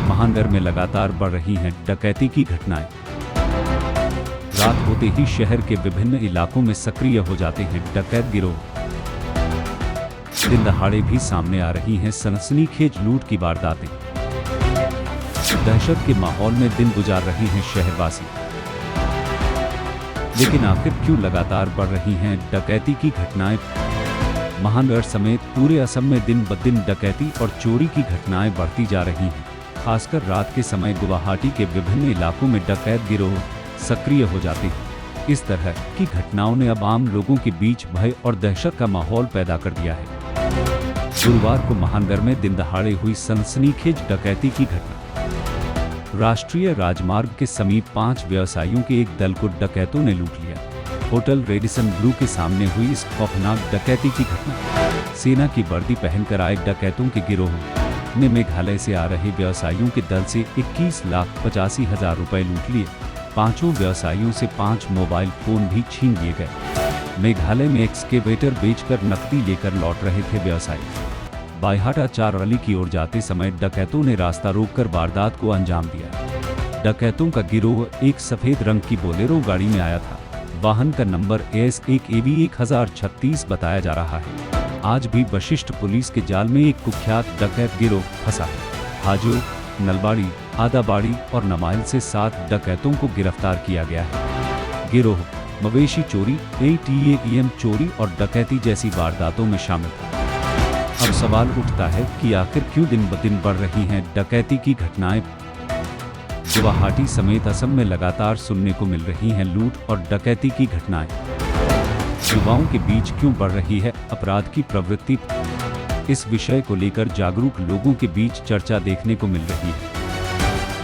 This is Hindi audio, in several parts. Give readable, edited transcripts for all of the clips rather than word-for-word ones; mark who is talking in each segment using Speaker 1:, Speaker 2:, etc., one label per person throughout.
Speaker 1: महानगर में लगातार बढ़ रही हैं डकैती की घटनाएं। रात होते ही शहर के विभिन्न इलाकों में सक्रिय हो जाते हैं डकैत गिरोह। दिन दहाड़े भी सामने आ रही हैं सनसनीखेज लूट की वारदातें। दहशत के माहौल में दिन गुजार रहे हैं शहरवासी। लेकिन आखिर क्यों लगातार बढ़ रही हैं डकैती की घटनाएं? महानगर समेत पूरे असम में दिन ब दिन डकैती और चोरी की घटनाएं बढ़ती जा रही हैं। खासकर रात के समय गुवाहाटी के विभिन्न इलाकों में डकैत गिरोह सक्रिय हो जाते हैं। इस तरह की घटनाओं ने अब आम लोगों के बीच भय और दहशत का माहौल पैदा कर दिया है। गुरुवार को महानगर में दिन दहाड़े हुई सनसनीखेज डकैती की घटना। राष्ट्रीय राजमार्ग के समीप 5 व्यवसायियों के एक दल को डकैतों ने लूट लिया। होटल रेडिसन ब्लू के सामने हुई इस खौफनाक डकैती की घटना। सेना की वर्दी पहनकर आए डकैतों के गिरोह ने मेघालय से आ रहे व्यवसायियों के दल से 21,85,000 रुपए लूट लिए। पांचों व्यवसायियों से 5 मोबाइल फोन भी छीन लिए गए। मेघालय में एक्सकेवेटर बेचकर नकदी लेकर लौट रहे थे व्यवसायी। बायहाटा चारअली की ओर जाते समय डकैतों ने रास्ता रोककर वारदात को अंजाम दिया। डकैतों का गिरोह एक सफेद रंग की बोलेरो गाड़ी में आया था। वाहन का नंबर AS1AV 1036 बताया जा रहा है। आज भी वशिष्ठ पुलिस के जाल में एक कुख्यात डकैत गिरोह फंसा है। हाजो, नलबाड़ी, आदाबाड़ी और नमाइल से 7 डकैतों को गिरफ्तार किया गया है। गिरोह मवेशी चोरी, ATM चोरी और डकैती जैसी वारदातों में शामिल था। अब सवाल उठता है कि आखिर क्यों दिन ब दिन बढ़ रही हैं डकैती की घटनाएं? गुवाहाटी समेत असम में लगातार सुनने को मिल रही हैं लूट और डकैती की घटनाएं। युवाओं के बीच क्यों बढ़ रही है अपराध की प्रवृत्ति? इस विषय को लेकर जागरूक लोगों के बीच चर्चा देखने को मिल रही है।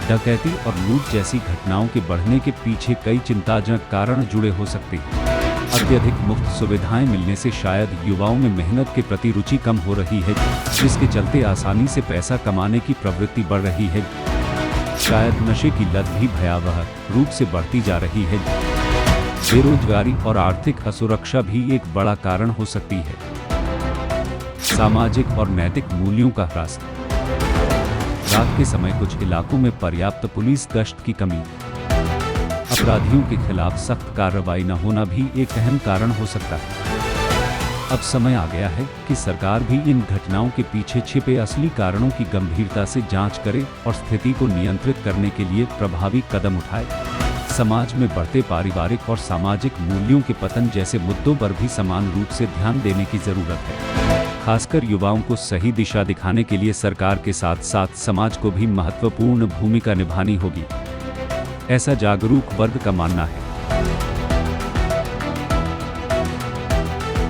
Speaker 1: डकैती और लूट जैसी घटनाओं के बढ़ने के पीछे कई चिंताजनक कारण जुड़े हो सकते हैं। अत्यधिक मुफ्त सुविधाएं मिलने से शायद युवाओं में मेहनत के प्रति रुचि कम हो रही है, जिसके चलते आसानी से पैसा कमाने की प्रवृत्ति बढ़ रही है। शायद नशे की लत भी भयावह रूप से बढ़ती जा रही है। बेरोजगारी और आर्थिक असुरक्षा भी एक बड़ा कारण हो सकती है। सामाजिक और नैतिक मूल्यों का ह्रास। रात के समय कुछ इलाकों में पर्याप्त पुलिस गश्त की कमी, अपराधियों के खिलाफ सख्त कार्रवाई न होना भी एक अहम कारण हो सकता है। अब समय आ गया है कि सरकार भी इन घटनाओं के पीछे छिपे असली कारणों की गंभीरता से जांच करे और स्थिति को नियंत्रित करने के लिए प्रभावी कदम उठाए। समाज में बढ़ते पारिवारिक और सामाजिक मूल्यों के पतन जैसे मुद्दों पर भी समान रूप से ध्यान देने की जरूरत है। खासकर युवाओं को सही दिशा दिखाने के लिए सरकार के साथ साथ समाज को भी महत्वपूर्ण भूमिका निभानी होगी, ऐसा जागरूक वर्ग का मानना है।